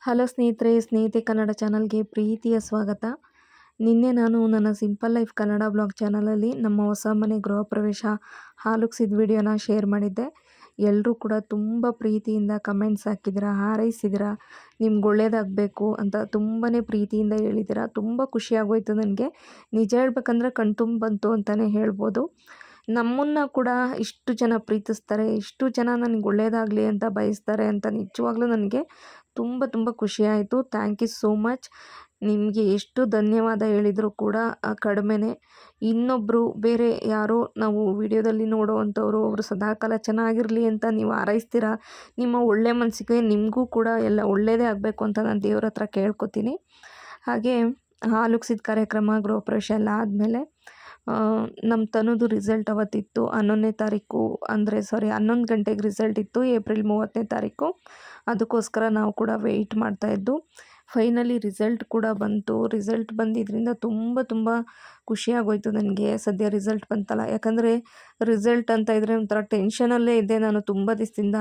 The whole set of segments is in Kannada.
ಹಲೋ ಸ್ನೇಹಿತೆ ಕನ್ನಡ ಚಾನಲ್ಗೆ ಪ್ರೀತಿಯ ಸ್ವಾಗತ. ನಿನ್ನೆ ನಾನು ನನ್ನ ಸಿಂಪಲ್ ಲೈಫ್ ಕನ್ನಡ ಬ್ಲಾಗ್ ಚಾನಲಲ್ಲಿ ನಮ್ಮ ಹೊಸ ಮನೆ ಗೃಹ ಪ್ರವೇಶ ಹಾಲುಕ್ಸಿದ ವಿಡಿಯೋನ ಶೇರ್ ಮಾಡಿದ್ದೆ. ಎಲ್ಲರೂ ಕೂಡ ತುಂಬ ಪ್ರೀತಿಯಿಂದ ಕಮೆಂಟ್ಸ್ ಹಾಕಿದ್ದೀರಾ, ಹಾರೈಸಿದ್ದೀರಾ, ನಿಮ್ಗೆ ಒಳ್ಳೇದಾಗಬೇಕು ಅಂತ ತುಂಬಾ ಪ್ರೀತಿಯಿಂದ ಹೇಳಿದ್ದೀರಾ. ತುಂಬ ಖುಷಿಯಾಗೋಯ್ತು ನನಗೆ. ನಿಜ ಹೇಳ್ಬೇಕಂದ್ರೆ ಕಣ್ತುಂಬ ಬಂತು ಅಂತಲೇ ಹೇಳ್ಬೋದು. ನಮ್ಮನ್ನು ಕೂಡ ಇಷ್ಟು ಜನ ಪ್ರೀತಿಸ್ತಾರೆ, ಇಷ್ಟು ಜನ ನನಗೆ ಒಳ್ಳೆಯದಾಗಲಿ ಅಂತ ಬಯಸ್ತಾರೆ ಅಂತ ನಿಜವಾಗ್ಲೂ ನನಗೆ ತುಂಬ ಖುಷಿಯಾಯಿತು. Thank you so much. ನಿಮಗೆ ಎಷ್ಟು ಧನ್ಯವಾದ ಹೇಳಿದರೂ ಕೂಡ ಕಡಿಮೆನೇ. ಇನ್ನೊಬ್ಬರು ಬೇರೆ ಯಾರೋ ನಾವು ವಿಡಿಯೋದಲ್ಲಿ ನೋಡೋವಂಥವ್ರು ಅವರು ಸದಾಕಾಲ ಚೆನ್ನಾಗಿರಲಿ ಅಂತ ನೀವು ಹಾರೈಸ್ತೀರಾ. ನಿಮ್ಮ ಒಳ್ಳೆ ಮನಸ್ಸಿಗೆ ನಿಮಗೂ ಕೂಡ ಎಲ್ಲ ಒಳ್ಳೆಯದೇ ಆಗಬೇಕು ಅಂತ ನಾನು ದೇವ್ರ ಹತ್ರ ಕೇಳ್ಕೊತೀನಿ. ಹಾಗೆ ಹಾಲುಕ್ಸಿದ ಕಾರ್ಯಕ್ರಮ ಗೃಹಪ್ರವೇಶ ಎಲ್ಲ ಆದಮೇಲೆ ನಮ್ಮ ತನುದು ರಿಸಲ್ಟ್ ಅವತ್ತಿತ್ತು 11ನೇ ತಾರೀಕು, 11 ಗಂಟೆಗೆ ರಿಸಲ್ಟ್ ಇತ್ತು, ಏಪ್ರಿಲ್ 30ನೇ ತಾರೀಕು. ಅದಕ್ಕೋಸ್ಕರ ನಾವು ಕೂಡ ವೆಯ್ಟ್ ಮಾಡ್ತಾಯಿದ್ದು. ಫೈನಲಿ ರಿಸಲ್ಟ್ ಕೂಡ ಬಂತು. ರಿಸಲ್ಟ್ ಬಂದಿದ್ದರಿಂದ ತುಂಬ ಖುಷಿಯಾಗೋಯ್ತು ನನಗೆ. ಸದ್ಯ ರಿಸಲ್ಟ್ ಬಂತಲ್ಲ, ಯಾಕಂದರೆ ರಿಸಲ್ಟ್ ಅಂತ ಇದ್ದರೆ ಒಂಥರ ಟೆನ್ಷನಲ್ಲೇ ಇದ್ದೆ ನಾನು ತುಂಬ ದಿವಸದಿಂದ,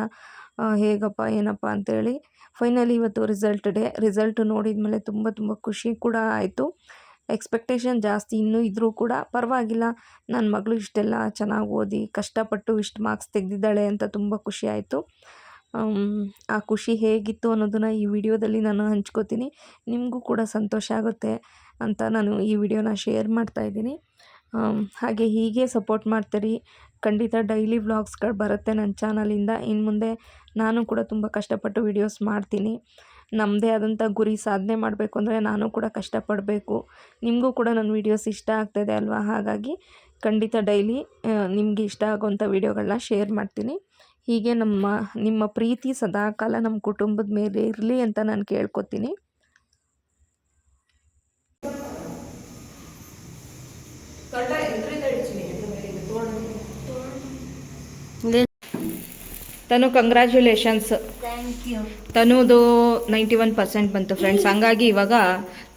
ಹೇಗಪ್ಪ ಏನಪ್ಪ ಅಂತೇಳಿ. ಫೈನಲಿ ಇವತ್ತು ರಿಸಲ್ಟ್ ಡೇ. ರಿಸಲ್ಟ್ ನೋಡಿದ ಮೇಲೆ ತುಂಬ ಖುಷಿ ಕೂಡ ಆಯಿತು. ಎಕ್ಸ್ಪೆಕ್ಟೇಷನ್ ಜಾಸ್ತಿ ಇನ್ನೂ ಇದ್ದರೂ ಕೂಡ ಪರವಾಗಿಲ್ಲ, ನನ್ನ ಮಗಳು ಇಷ್ಟೆಲ್ಲ ಚೆನ್ನಾಗಿ ಓದಿ ಕಷ್ಟಪಟ್ಟು ಇಷ್ಟು ಮಾರ್ಕ್ಸ್ ತೆಗೆದಿದ್ದಾಳೆ ಅಂತ ತುಂಬ ಖುಷಿ ಆಯಿತು. ಆ ಖುಷಿ ಹೇಗಿತ್ತು ಅನ್ನೋದನ್ನು ಈ ವಿಡಿಯೋದಲ್ಲಿ ನಾನು ಹಂಚ್ಕೋತೀನಿ. ನಿಮಗೂ ಕೂಡ ಸಂತೋಷ ಆಗುತ್ತೆ ಅಂತ ನಾನು ಈ ವಿಡಿಯೋನ ಶೇರ್ ಮಾಡ್ತಾಯಿದ್ದೀನಿ. ಹಾಗೆ ಹೀಗೆ ಸಪೋರ್ಟ್ ಮಾಡ್ತೀರಿ. ಖಂಡಿತ ಡೈಲಿ ವ್ಲಾಗ್ಸ್ಗಳು ಬರುತ್ತೆ ನನ್ನ ಚಾನಲಿಂದ. ಇನ್ನು ಮುಂದೆ ನಾನು ಕೂಡ ತುಂಬ ಕಷ್ಟಪಟ್ಟು ವಿಡಿಯೋಸ್ ಮಾಡ್ತೀನಿ. ನಮ್ಮದೇ ಆದಂಥ ಗುರಿ ಸಾಧನೆ ಮಾಡಬೇಕು ಅಂದರೆ ನಾನು ಕೂಡ ಕಷ್ಟಪಡಬೇಕು. ನಿಮಗೂ ಕೂಡ ನನ್ನ ವೀಡಿಯೋಸ್ ಇಷ್ಟ ಆಗ್ತಾಯಿದೆ ಅಲ್ವಾ? ಹಾಗಾಗಿ ಖಂಡಿತ ಡೈಲಿ ನಿಮಗೆ ಇಷ್ಟ ಆಗೋವಂಥ ವೀಡಿಯೋಗಳನ್ನ ಶೇರ್ ಮಾಡ್ತೀನಿ. ಹೀಗೆ ನಿಮ್ಮ ಪ್ರೀತಿ ಸದಾಕಾಲ ನಮ್ಮ ಕುಟುಂಬದ ಮೇಲೆ ಇರಲಿ ಅಂತ ನಾನು ಕೇಳ್ಕೊತೀನಿ. ತನು ಕಂಗ್ರ್ಯಾಚುಲೇಷನ್ಸ್. ತನುದು 91% ಬಂತು ಫ್ರೆಂಡ್ಸ್. ಹಂಗಾಗಿ ಇವಾಗ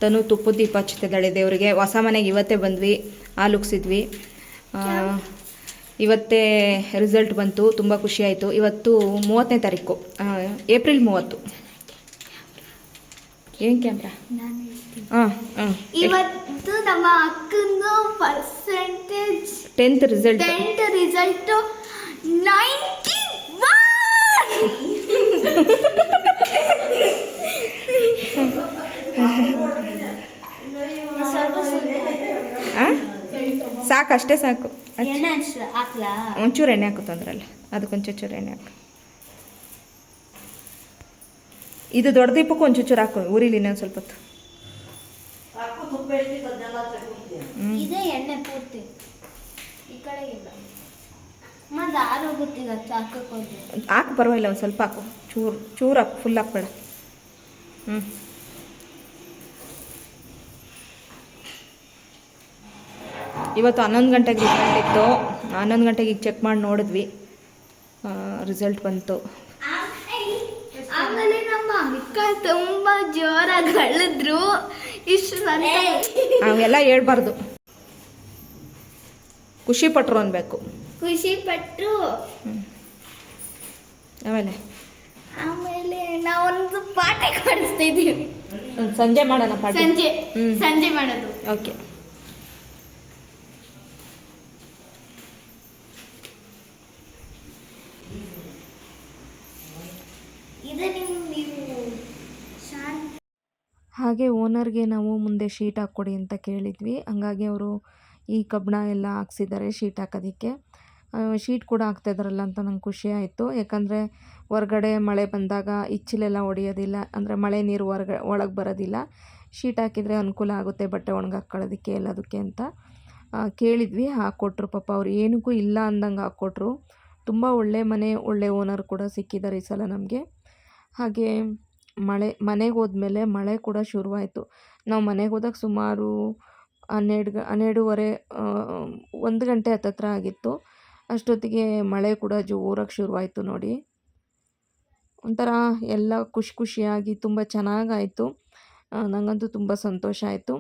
ತನು ತುಪ್ಪದ ದೀಪ ಹಚ್ತಿದ್ದಾಳೆ ದೇವರಿಗೆ. ಹೊಸ ಮನೆಗೆ ಇವತ್ತೇ ಬಂದ್ವಿ, ಹಾಲುಕ್ಸಿದ್ವಿ. ಇವತ್ತೇ ರಿಸಲ್ಟ್ ಬಂತು, ತುಂಬ ಖುಷಿ ಆಯಿತು. ಇವತ್ತು 30ನೇ ತಾರೀಕು, ಏಪ್ರಿಲ್ 30. ಏನು ಕ್ಯಾಮ್ರಾ? ಇವತ್ತು ನಮ್ಮ ಅಕ್ಕಂದು ಪರ್ಸೆಂಟೇಜ್ 10th ರಿಸಲ್ಟ್ 91. ಸಾಕು, ಅಷ್ಟೇ ಸಾಕು. ಒಂಚೂರು ಎಣ್ಣೆ ಹಾಕು, ತೊಂದ್ರಲ್ಲ, ಅದಕ್ಕೊಂಚೂರು ಎಣ್ಣೆ ಹಾಕು. ಇದು ದೊಡ್ಡ ದೀಪಕ್ಕೂ ಒಂಚೂರು ಹಾಕು, ಊರಿಲಿ ಇನ್ನೊಂದು ಸ್ವಲ್ಪ ಹೊತ್ತು. ಎಣ್ಣೆ ಪೂರ್ತಿ ಈ ಕಡೆ ಇಲ್ಲ, ಹಾಕು, ಪರವಾಗಿಲ್ಲ, ಒಂದು ಸ್ವಲ್ಪ ಹಾಕು, ಚೂರು ಹಾಕು, ಫುಲ್ ಹಾಕ್ಬೇಡ. ಇವತ್ತು 11 ಗಂಟೆಗೆ ರಿಸಲ್ಟ್ ಇತ್ತು. 11 ಗಂಟೆಗೆ ಈಗ ಚೆಕ್ ಮಾಡಿ ನೋಡಿದ್ವಿ, ರಿಸಲ್ಟ್ ಬಂತು. ಆಮೇಲೆ ನಮ್ಮ ಅಕ್ಕ ತುಂಬ ಜೋರಾಗಿ ಅಳಿದ್ರು. ಅವೆಲ್ಲ ಹೇಳ್ಬಾರ್ದು, ಖುಷಿ ಪಟ್ರು ಅನ್ಬೇಕು. ಖುಷಿ ಪಟ್ರು. ಆಮೇಲೆ ನಾವೊಂದು ಪಾಠ ಮಾಡಿಸ್ತಾ ಇದ್ದೀವಿ. ಸಂಜೆ ಮಾಡೋಣ ಪಾಠ. ಸಂಜೆ ಮಾಡೋದು. ಓಕೆ. ಹಾಗೆ ಓನರ್ಗೆ ನಾವು ಮುಂದೆ ಶೀಟ್ ಹಾಕ್ಕೊಡಿ ಅಂತ ಕೇಳಿದ್ವಿ. ಹಂಗಾಗಿ ಅವರು ಈ ಕಬ್ಬಣ ಎಲ್ಲ ಹಾಕ್ಸಿದ್ದಾರೆ ಶೀಟ್ ಹಾಕೋದಕ್ಕೆ. ಶೀಟ್ ಕೂಡ ಹಾಕ್ತಾಯಿದ್ದಾರಲ್ಲ ಅಂತ ನಂಗೆ ಖುಷಿ ಆಯಿತು. ಯಾಕಂದರೆ ಹೊರಗಡೆ ಮಳೆ ಬಂದಾಗ ಇಚ್ಚಿಲೆಲ್ಲ ಹೊಡೆಯೋದಿಲ್ಲ, ಅಂದರೆ ಮಳೆ ನೀರು ಒಳಗೆ ಬರೋದಿಲ್ಲ. ಶೀಟ್ ಹಾಕಿದರೆ ಅನುಕೂಲ ಆಗುತ್ತೆ ಬಟ್ಟೆ ಒಣಗಾಕೊಳ್ಳೋದಕ್ಕೆ ಎಲ್ಲದಕ್ಕೆ ಅಂತ ಕೇಳಿದ್ವಿ. ಹಾಕ್ಕೊಟ್ರು. ಪಾಪ ಅವ್ರು ಏನಕ್ಕೂ ಇಲ್ಲ ಅಂದಂಗೆ ಹಾಕ್ಕೊಟ್ರು. ತುಂಬ ಒಳ್ಳೆ ಮನೆ, ಒಳ್ಳೆ ಓನರ್ ಕೂಡ ಸಿಕ್ಕಿದ್ದಾರೆ ಈ ಸಲ ನಮಗೆ. ಹಾಗೆ ಮನೆಗೆ ಹೋದ್ಮೇಲೆ ಮಳೆ ಕೂಡ ಶುರುವಾಯಿತು. ನಾವು ಮನೆಗೆ ಹೋದಾಗ ಸುಮಾರು 12:30 1 ಗಂಟೆ ಹತ್ತತ್ರ ಆಗಿತ್ತು. ಅಷ್ಟೊತ್ತಿಗೆ ಮಳೆ ಕೂಡ ಜೋರಾಗಿ ಶುರುವಾಯಿತು ನೋಡಿ. ಒಂಥರ ಎಲ್ಲ ಖುಷಿಯಾಗಿ ತುಂಬ ಚೆನ್ನಾಗಾಯಿತು. ನನಗಂತೂ ತುಂಬ ಸಂತೋಷ ಆಯಿತು.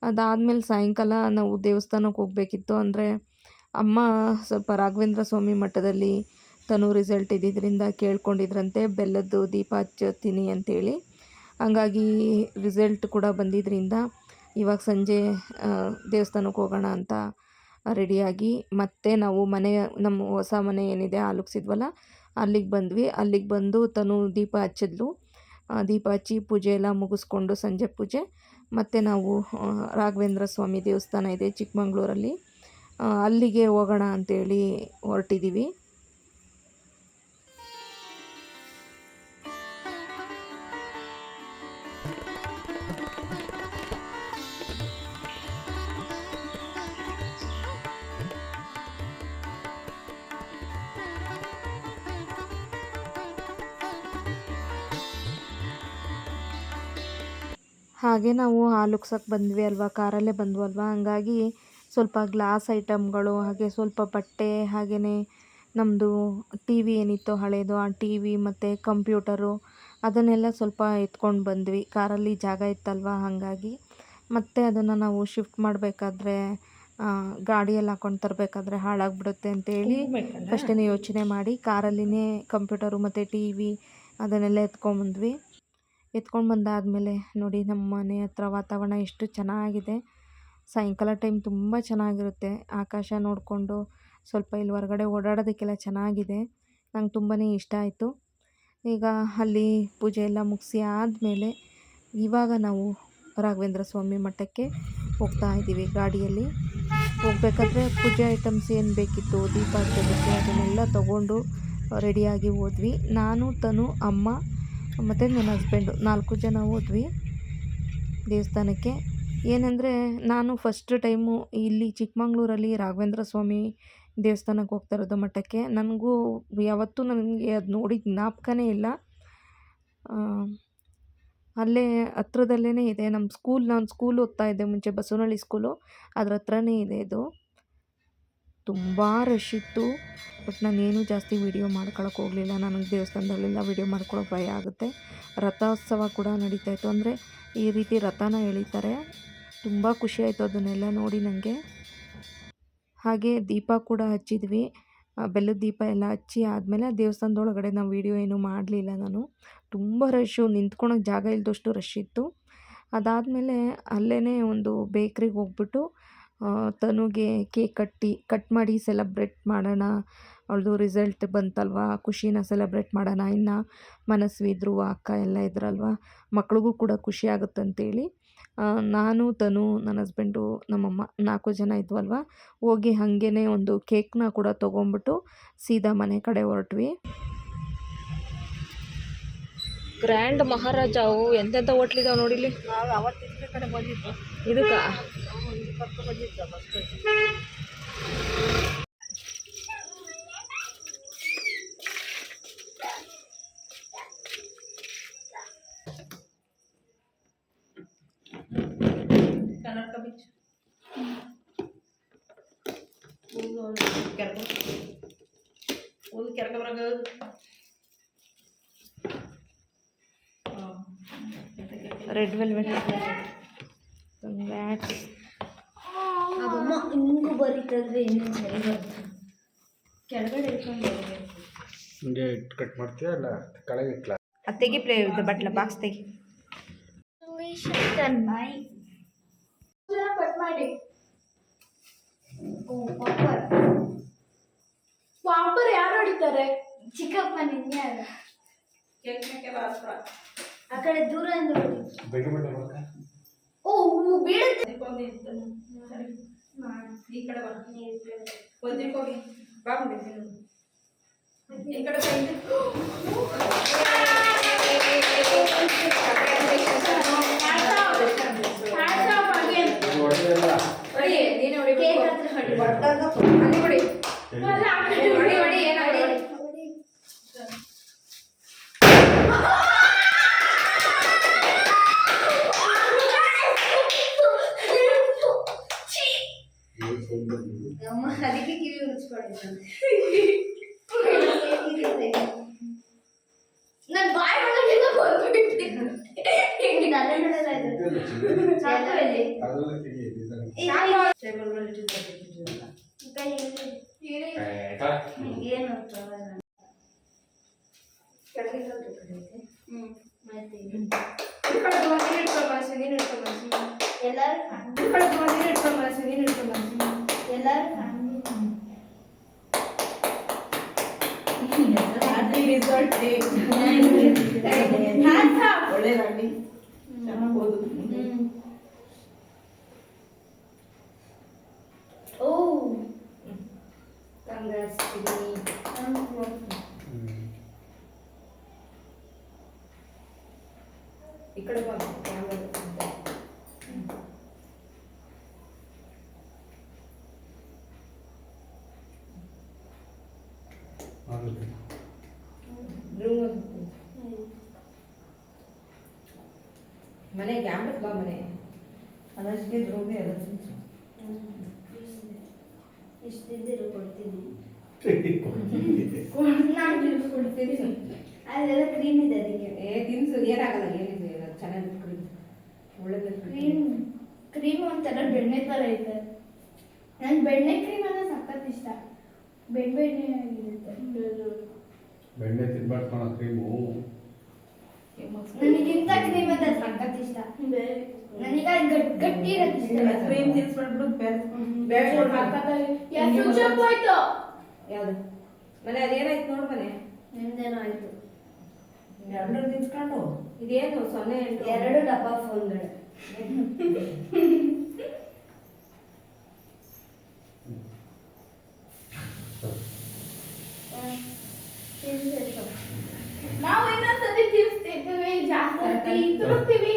ಅದಾದಮೇಲೆ ಸಾಯಂಕಾಲ ನಾವು ದೇವಸ್ಥಾನಕ್ಕೆ ಹೋಗಬೇಕಿತ್ತು. ಅಂದರೆ ಅಮ್ಮ ಸ್ವಲ್ಪ ರಾಘವೇಂದ್ರ ಸ್ವಾಮಿ ಮಠದಲ್ಲಿ ತನು ರಿಸಲ್ಟ್ ಇದ್ದಿದ್ದರಿಂದ ಕೇಳ್ಕೊಂಡಿದ್ರಂತೆ ಬೆಲ್ಲದ್ದು ದೀಪ ಹಚ್ಚುತ್ತೀನಿ ಅಂತೇಳಿ. ಹಂಗಾಗಿ ರಿಸಲ್ಟ್ ಕೂಡ ಬಂದಿದ್ದರಿಂದ ಇವಾಗ ಸಂಜೆ ದೇವಸ್ಥಾನಕ್ಕೆ ಹೋಗೋಣ ಅಂತ ರೆಡಿಯಾಗಿ ಮತ್ತೆ ನಾವು ನಮ್ಮ ಹೊಸ ಮನೆ ಏನಿದೆ ಆಲುಕ್ಸಿದ್ವಲ್ಲ ಅಲ್ಲಿಗೆ ಬಂದ್ವಿ. ಅಲ್ಲಿಗೆ ಬಂದು ತನು ದೀಪ ಹಚ್ಚಿದ್ಲು. ದೀಪ ಹಚ್ಚಿ ಪೂಜೆ ಎಲ್ಲ ಮುಗಿಸ್ಕೊಂಡು ಸಂಜೆ ಪೂಜೆ ಮತ್ತು ನಾವು ರಾಘವೇಂದ್ರ ಸ್ವಾಮಿ ದೇವಸ್ಥಾನ ಇದೆ ಚಿಕ್ಕಮಂಗ್ಳೂರಲ್ಲಿ, ಅಲ್ಲಿಗೆ ಹೋಗೋಣ ಅಂತೇಳಿ ಹೊರಟಿದ್ದೀವಿ. ಹಾಗೆ ನಾವು ಹಾಲುಕ್ಸಕ್ಕೆ ಬಂದ್ವಿ ಅಲ್ವಾ, ಕಾರಲ್ಲೇ ಬಂದ್ವಲ್ವ, ಹಂಗಾಗಿ ಸ್ವಲ್ಪ ಗ್ಲಾಸ್ ಐಟಮ್ಗಳು, ಹಾಗೆ ಸ್ವಲ್ಪ ಬಟ್ಟೆ, ಹಾಗೆಯೇ ನಮ್ಮದು ಟಿ ವಿ ಏನಿತ್ತು ಹಳೇದು, ಆ ಟಿ ವಿ ಮತ್ತು ಕಂಪ್ಯೂಟರು ಅದನ್ನೆಲ್ಲ ಸ್ವಲ್ಪ ಎತ್ಕೊಂಡು ಬಂದ್ವಿ. ಕಾರಲ್ಲಿ ಜಾಗ ಇತ್ತಲ್ವ ಹಾಗಾಗಿ. ಮತ್ತು ಅದನ್ನು ನಾವು ಶಿಫ್ಟ್ ಮಾಡಬೇಕಾದ್ರೆ ಗಾಡಿಯಲ್ಲಿ ಹಾಕ್ಕೊಂಡು ತರಬೇಕಾದ್ರೆ ಹಾಳಾಗ್ಬಿಡುತ್ತೆ ಅಂತೇಳಿ ಫಸ್ಟೇ ಯೋಚನೆ ಮಾಡಿ ಕಾರಲ್ಲಿನೇ ಕಂಪ್ಯೂಟರು ಮತ್ತು ಟಿ ವಿ ಅದನ್ನೆಲ್ಲ ಎತ್ಕೊಂಡ್ಬಂದ್ವಿ. ಎತ್ಕೊಂಡು ಬಂದಾದಮೇಲೆ ನೋಡಿ ನಮ್ಮ ಮನೆ ಹತ್ರ ವಾತಾವರಣ ಎಷ್ಟು ಚೆನ್ನಾಗಿದೆ. ಸಾಯಂಕಾಲ ಟೈಮ್ ತುಂಬ ಚೆನ್ನಾಗಿರುತ್ತೆ. ಆಕಾಶ ನೋಡಿಕೊಂಡು ಸ್ವಲ್ಪ ಇಲ್ಲಿ ಹೊರಗಡೆ ಓಡಾಡೋದಕ್ಕೆಲ್ಲ ಚೆನ್ನಾಗಿದೆ. ನಂಗೆ ತುಂಬಾ ಇಷ್ಟ ಆಯಿತು. ಈಗ ಅಲ್ಲಿ ಪೂಜೆ ಎಲ್ಲ ಮುಗಿಸಿ ಆದಮೇಲೆ ಇವಾಗ ನಾವು ರಾಘವೇಂದ್ರ ಸ್ವಾಮಿ ಮಠಕ್ಕೆ ಹೋಗ್ತಾ ಇದ್ದೀವಿ. ಗಾಡಿಯಲ್ಲಿ ಹೋಗಬೇಕಾದ್ರೆ ಪೂಜೆ ಐಟಮ್ಸ್ ಏನು ಬೇಕಿತ್ತು ದೀಪ ಹಚ್ಚೋದಕ್ಕೆ ಅದನ್ನೆಲ್ಲ ತೊಗೊಂಡು ರೆಡಿಯಾಗಿ ಹೋದ್ವಿ. ನಾನು, ತನು, ಅಮ್ಮ ಮತ್ತು ನನ್ನ ಹಸ್ಬೆಂಡು 4 ಜನ ಹೋದ್ವಿ ದೇವಸ್ಥಾನಕ್ಕೆ. ಏನಂದರೆ ನಾನು ಫಸ್ಟ್ ಟೈಮು ಇಲ್ಲಿ ಚಿಕ್ಕಮಂಗ್ಳೂರಲ್ಲಿ ರಾಘವೇಂದ್ರ ಸ್ವಾಮಿ ದೇವಸ್ಥಾನಕ್ಕೆ ಹೋಗ್ತಾ ಇರೋದು ಮಠಕ್ಕೆ. ನನಗೂ ಯಾವತ್ತೂ ನನಗೆ ಅದು ನೋಡಿದ ಜ್ಞಾಪಕನೇ ಇಲ್ಲ. ಅಲ್ಲೇ ಹತ್ರದಲ್ಲೇ ಇದೆ ನಾನು ಸ್ಕೂಲ್ ಓದ್ತಾ ಇದ್ದೆ ಮುಂಚೆ, ಬಸವನಹಳ್ಳಿ ಸ್ಕೂಲು, ಅದ್ರ ಹತ್ರನೇ ಇದೆ ಇದು. ತುಂಬ ರಶ್ ಇತ್ತು. ಬಟ್ ನಾನೇನು ಜಾಸ್ತಿ ವೀಡಿಯೋ ಮಾಡ್ಕೊಳಕ್ಕೆ ಹೋಗಲಿಲ್ಲ. ನನಗೆ ದೇವಸ್ಥಾನದಲ್ಲೆಲ್ಲ ವೀಡಿಯೋ ಮಾಡ್ಕೊಳ್ಳೋಕೆ ಭಯ ಆಗುತ್ತೆ. ರಥೋತ್ಸವ ಕೂಡ ನಡೀತಾಯಿತ್ತು, ಅಂದರೆ ಈ ರೀತಿ ರಥನ ಎಳೀತಾರೆ. ತುಂಬ ಖುಷಿಯಾಯಿತು ಅದನ್ನೆಲ್ಲ ನೋಡಿ ನನಗೆ. ಹಾಗೆ ದೀಪ ಕೂಡ ಹಚ್ಚಿದ್ವಿ. ಬೆಲ್ಲದ ದೀಪ ಎಲ್ಲ ಹಚ್ಚಿ ಆದಮೇಲೆ ದೇವಸ್ಥಾನದೊಳಗಡೆ ನಾವು ವೀಡಿಯೋ ಏನೂ ಮಾಡಲಿಲ್ಲ ನಾನು. ತುಂಬ ರಶ್ಶು, ನಿಂತ್ಕೊಳೋಕ್ಕೆ ಜಾಗ ಇಲ್ಲದಷ್ಟು ರಶ್ ಇತ್ತು. ಅದಾದಮೇಲೆ ಅಲ್ಲೇ ಒಂದು ಬೇಕ್ರಿಗೆ ಹೋಗ್ಬಿಟ್ಟು ತನುಗೆ ಕೇಕ್ ಕಟ್ ಮಾಡಿ ಸೆಲೆಬ್ರೇಟ್ ಮಾಡೋಣ. ಅವಳದು ರಿಸಲ್ಟ್ ಬಂತಲ್ವ, ಖುಷಿನ ಸೆಲೆಬ್ರೇಟ್ ಮಾಡೋಣ. ಇನ್ನು ಮನಸ್ವಿ, ಧ್ರುವ, ಅಕ್ಕ ಎಲ್ಲ ಇದ್ರಲ್ವ, ಮಕ್ಳಿಗೂ ಕೂಡ ಖುಷಿ ಆಗುತ್ತಂತೇಳಿ ನಾನು, ತನು, ನನ್ನ ಹಸ್ಬೆಂಡು, ನಮ್ಮಮ್ಮ 4 ಜನ ಇದ್ವಲ್ವ, ಹೋಗಿ ಹಾಗೇ ಒಂದು ಕೇಕ್ನ ಕೂಡ ತೊಗೊಂಬಿಟ್ಟು ಸೀದಾ ಮನೆ ಕಡೆ ಹೊರಟ್ವಿ. ಗ್ರ್ಯಾಂಡ್ ಮಹಾರಾಜ ಅವು ಎಂತೆಂಥ ಹೋಟ್ಲಿದಾವೆ ನೋಡಿಲಿ. ಇದಕ್ಕ ರೆಡ್ ವೆಲ್ವೆಟ್ ಹಿಂಗೂ ಬರೀತದ್ರೆ ಇನ್ನೇನು ಸರಿ ಬರುತ್ತೆ. ಕೆಳಗಡೆ ಇಟ್ಕೊಂಡು ಬರಬೇಕು. ಹಿಂಗೆ ಕಟ್ ಮಾಡ್ತೀಯಾ ಅಲ್ಲ ಕೆಳಗೆ ಇಟ್ಲಾ? ಅದು ತೆಗಿ ಪ್ಲೇ ಇದು ಬಟ್ಲ ಬಾಕ್ಸ್ ತೆಗಿ. ಕಟ್ ಮಾಡಿ. ಪಾಪರ್ ಯಾರು ಹೊಡಿತಾರೆ? ಚಿಕ್ಕಪ್ಪ ನಿನ್ನೆ ಅಲ್ಲ, ಆ ಕಡೆ ದೂರ ಓ ಬೀಳುತ್ತೆ. ಈ ಕಡೆ ಹೋಗಿ ಬಾ ಈ ಕಡೆ ಅದಕ್ಕೆ ಕಿವಿ ಮುಚ್ಕೊಂಡಿದ್ದಾನೆ. ನನ್ ಬಾಯ್ ಒಳಗೆಲ್ಲ ಬಂದ್ಬಿಟ್ಟಿದ್ದೀನಿ. ಏನು ಒಳ್ಳೇದಾಗಲಿ, ಚೆನ್ನಾಗಿ ಓದು. ಓ ಕಂಗ್ರಾಟ್ಸ್ ಈ ಕಡೆ ಬಾ ಕ್ಯಾಮ್ರಾ. ಮನೆ ಕ್ಯಾಮ್ರಕ್ಕೆ ಬಾ ಮನೆ ಅದಕ್ಕೆ ದ್ರೋಣಿ ಎಲ್ಲ ಇಷ್ಟಿದ್ದಿರೋ ಕೊಡ್ತೀನಿ ನಾನು ತಿನ್ಸ್ಕೊಡ್ತೀನಿ. ಅದೆಲ್ಲ ಕ್ರೀಮ್ ಇದೆ ಅದಕ್ಕೆ. ತಿನ್ಸು ಏನಾಗಲ್ಲ, ಏನಿದೆ ಚೆನ್ನಾಗಿ ಕ್ರೀಮ್ ಒಳ್ಳೇದು. ಕ್ರೀಮ್ ಒಂಥರ ಬೆಣ್ಣೆ ಥರ ಐತೆ. ನನ್ಗೆ ಬೆಣ್ಣೆ ಕ್ರೀಮ್ ಅಂದ್ರೆ ಸಖತ್ ಇಷ್ಟ. ಬೆಣ್ಣೆ ಆಗಿರುತ್ತೆ. ಬೆಣ್ಣೆ ತಿನ್ಬಾರ್ದು ಕಣ ಕ್ರೀಮು. ನನಗಿಂತ ಕ್ರೀಮ್ ಅಂದ್ರೆ ಸಖತ್ ಇಷ್ಟ. ನನಗೆ ಗಟ್ಟಿ ಇರೋದು ಇಷ್ಟ. ಕ್ರೀಮ್ ತಿನ್ಸ್ಬಿಟ್ಟು ಹೋಯ್ತು ಯಾವ್ದು ಮನೆ ಅದೇನಾಯ್ತು ನೋಡು ಮನೆ. ನಿಮ್ದೇನೋ ಆಯ್ತು. ಎರಡು ತಿನ್ಸ್ಕೊಂಡು ಇದೇನು 08 2 ಡಬ್ಬಾ ಫೋನ್ಗಳು. ನಾವು ಇನ್ನೊಂದ್ಸತಿ ತಿರ್ಸ್ತಿರ್ತೀವಿ, ಜಾಸ್ತಿ ತಿರುಗ್ತೀವಿ.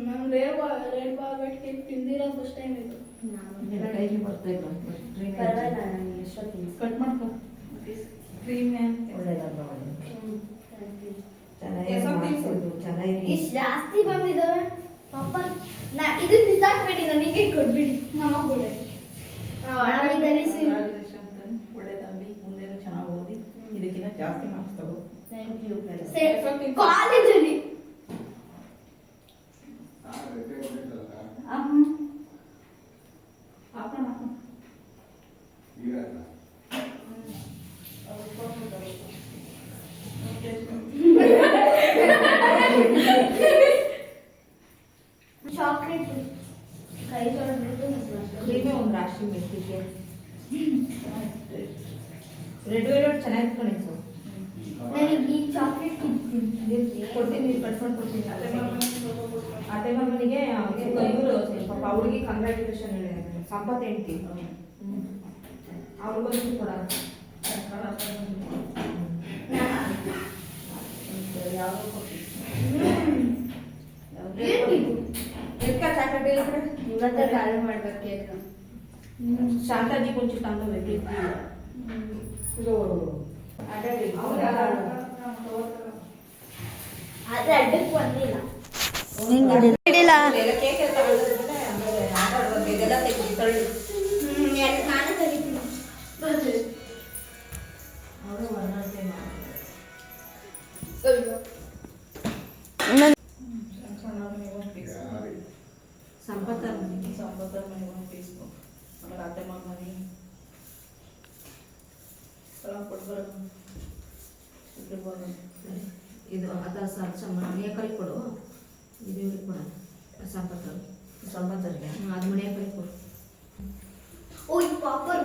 ನಮ್ಗೆ ರೇಡ್ ಬಾರ್ಬೆಟ್ಗೆ ತಿಂದಿರೋ ಫಸ್ಟ್ ಟೈಮ್ ಇದು. ಕೈಗೆ ಬರ್ತಾ ಇಲ್ಲ ಪರವಾಗಿಲ್ಲ, ನನಗೆ ಎಷ್ಟೊತ್ತಿಗೆ ಕಟ್ ಮಾಡ್ಕೊ. ಕ್ರೀಮ್ ಒಳ್ಳೇದಲ್ಲ, ಚೆನ್ನಾಗಿ ಇಷ್ಟು ಜಾಸ್ತಿ ಬಂದಿದ್ದಾವೆ ಪಾಪ. ಇದು ಬಿಸಾಕ್ಬೇಡಿ, ನನಗೆ ಕೊಟ್ಬಿಡಿ. ನಮಗ್ ಒಳ್ಳೇದಾಗಲಿ, ಮುಂದೆನೂ ಚೆನ್ನಾಗಿ ಓದಿ, ಇದಕ್ಕಿಂತ ಜಾಸ್ತಿ ಮಾರ್ಕ್ಸ್ ತಗೋ. ಕಾಲೇಜಲ್ಲಿ ಚಾಕ್ಲೇಟ್ ಕೈ ತೊಳೆದ್ಬಿಟ್ಟು ಕ್ರೀಮೇ ಒಂದು ರಾಶಿ ಮೆಟ್ಟಿಗೆ ರೆಡ್ ವೆಲ್ವೆಟ್ ಚೆನ್ನಾಗಿ ಕಣಿಸು. ನನಗೆ ಈ ಚಾಕ್ಲೇಟ್ ಕೊಡ್ತೀನಿ, ಕಟ್ಕೊಂಡು ಕೊಡ್ತೀನಿ. ಅದೇ ಮಗನಿಗೆ ಇವರು ಪಾಪ ಅವ್ರಿಗೆ ಕಂಗ್ರ್ಯಾಚುಲೇಷನ್ ಹೇಳಿ ಸಂಪತ್ ಹೆಂಡ್ತಿ ಅವ್ರಿಗೊಂದು ಕೊಡ. ಯಾವ ಚಾಕ್ಲೇಟ್ ಇವತ್ತೇ ಖಾಲಿ ಮಾಡ್ಬೇಕು ಕೇಕ್. ಶಾಂತಾಜಿ ಕೊಂಚ ತಂದಬೇಕು ಇದು ಆದ್ರೆ ಅಡ್ಡಕ್ಕೆ ಬಂದಿಲ್ಲ. ಕೇಕ್ ಎಲ್ಲ ತಗೊಳ್ಳಿದ್ರೆ ಆಮೇಲೆ ಆಟ ಆಡ್ಬೇಕು, ಇದೆಲ್ಲ ತೆಗ್ದು ತಳ್ಳಿ. ನಾನು ತೆಗಿತೀನಿ. ಅವರು ಒಂದೊಂದೇ ಮಾಡ್ತಾರೆ. ಸಂಪತ್ತರ ಮನೆಗೆ ಒಂದು ಪೀಸ್, ಆಮೇಲೆ ಅತ್ತೆ ಮಗ ಮನೆ ಇದು ಅದ ಮನೆಯಕರಿಗೆ ಕೊಡು, ಇದು ಇವ್ರಿಗೆ ಕೊಡ ಸಂಪತ್ತರಿಗೆ ಅದು ಮನೆಯಕರಿಗೆ ಕೊಡು. ಓಯ್ ಪಾಪರ್